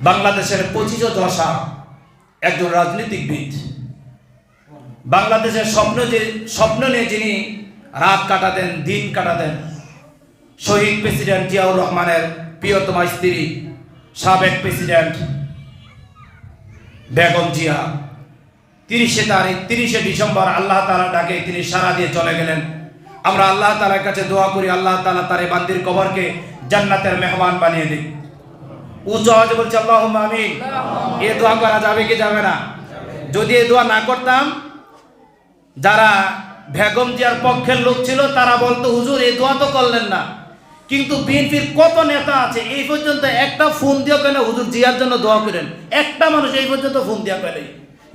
বাংলাদেশের 25 দশা একজন রাজনীতিবিদ, বাংলাদেশের স্বপ্ন নিয়ে যিনি রাত কাটাতেন, দিন কাটাতেন, শহীদ প্রেসিডেন্ট জিয়াউর রহমানের প্রিয়তমা স্ত্রী, সাবেক প্রেসিডেন্ট বেগম জিয়া 30 ডিসেম্বর আল্লাহ তাআলার ডাকে তিনি সাড়া দিয়ে চলে গেলেন। আমরা আল্লাহ তাআলার কাছে দোয়া করি, আল্লাহ তাআলা তার এই বান্দির কবরকে জান্নাতের মেহমান বানিয়ে দিক। উচ্চ আওয়াজে বলছি আল্লাহুম্মা আমিন। এ দোয়া করা যাবে কি যাবে না? যদি এই দোয়া না করতাম, যারা বেগম জিয়ার পক্ষের লোক ছিল তারা বলতো হুজুর এই দোয়া তো করলেন না। কিন্তু বিএনপির কত নেতা আছে এই পর্যন্ত একটা ফোন দিয়ে কেন হুজুর জিয়ার জন্য দোয়া করেন, একটা মানুষ এই পর্যন্ত ফোন দিয়া পেলে।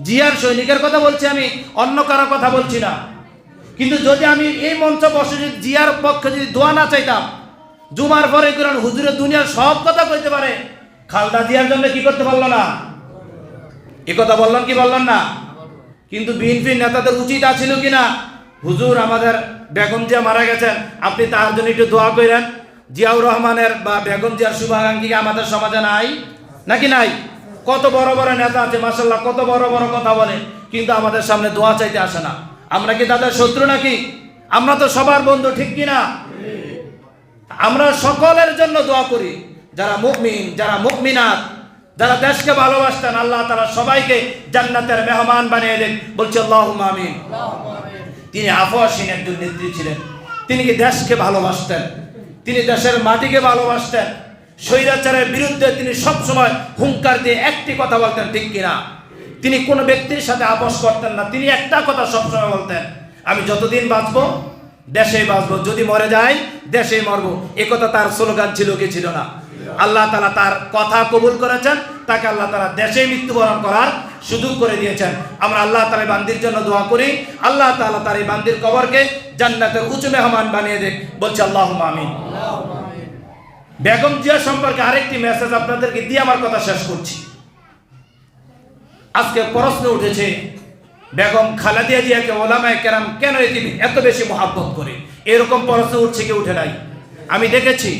জিয়ার সৈনিকের কথা বলছি আমি, অন্য কারো কথা বলছি না। কিন্তু যদি আমি এই মঞ্চ বসে যদি জিয়ার পক্ষে যদি দোয়া না চাইতাম, জুমার পরে কোরআন হুজুরের দুনিয়ার সব কথা কইতে পারে, খালদা জিয়ার জন্য কি করতে পারলো না? এ কথা বললেন কি বললেন না? কিন্তু বিএনপির নেতাদের উচিত আছিল কিনা, হুজুর আমাদের বেগম জিয়া মারা গেছেন, আপনি তার জন্য একটু দোয়া করেন। জিয়াউর রহমানের বা বেগম জিয়ার শুভাকাঙ্ক্ষী আমাদের সমাজে নাই নাকি নাই? কত বড় বড় নেতা আছে মাশাআল্লাহ, কত বড় বড় কথা বলে, কিন্তু আমাদের সামনে দোয়া চাইতে আসে না। আমরা কি তাদের শত্রু নাকি? আমরা তো সবার বন্ধু, ঠিক কিনা? আমরা সকলের জন্য দোয়া করি, যারা মুমিন, যারা মুমিনাত, যারা দেশকে ভালোবাসতেন, আল্লাহ তাআলা সবাইকে জান্নাতের মেহমান বানিয়ে দেন। বলছি আল্লাহুম্মা আমিন। তিনি আফওয়াসীন একজন নেত্রী ছিলেন। তিনি কি দেশকে ভালোবাসতেন, তিনি দেশের মাটিকে ভালোবাসতেন। স্বৈরাচারের বিরুদ্ধে তিনি সবসময় হুঙ্কার দিয়ে একটি কথা বলতেন, ঠিক কিনা? তিনি কোনো ব্যক্তির সাথে আপোষ করতেন না। তিনি একটা কথা সবসময় বলতেন, আমি যতদিন বাঁচবো দেশেই বাঁচবো, যদি মরে যাই দেশেই মরবো। এ কথা তার স্লোগান ছিল কি ছিল না? আল্লাহ তাআলা তার কথা কবুল করেছেন, তাকে আল্লাহ তাআলা দেশেই মৃত্যুবরণ করার সুযোগ করে দিয়েছেন। আমরা আল্লাহ তাআলা বান্দির জন্য দোয়া করি, আল্লাহ তাআলা তার এই বান্দির কবরকে জান্নাতের উঁচু মেহমান বানিয়ে দেখ। বলছি আল্লাহুম্মা আমিন। বেগম জিয়া সম্পর্কে আরেকটি মেসেজ আপনাদেরকে দিয়ে আমার কথা শেষ করছি। আজকে প্রশ্ন উঠেছে, বেগম খালেদা জিয়াকে ওলামায়ে কেরাম কেন এত বেশি মহব্বত করে? এরকম প্রশ্ন উঠছে কি উঠে নাই? আমি দেখেছি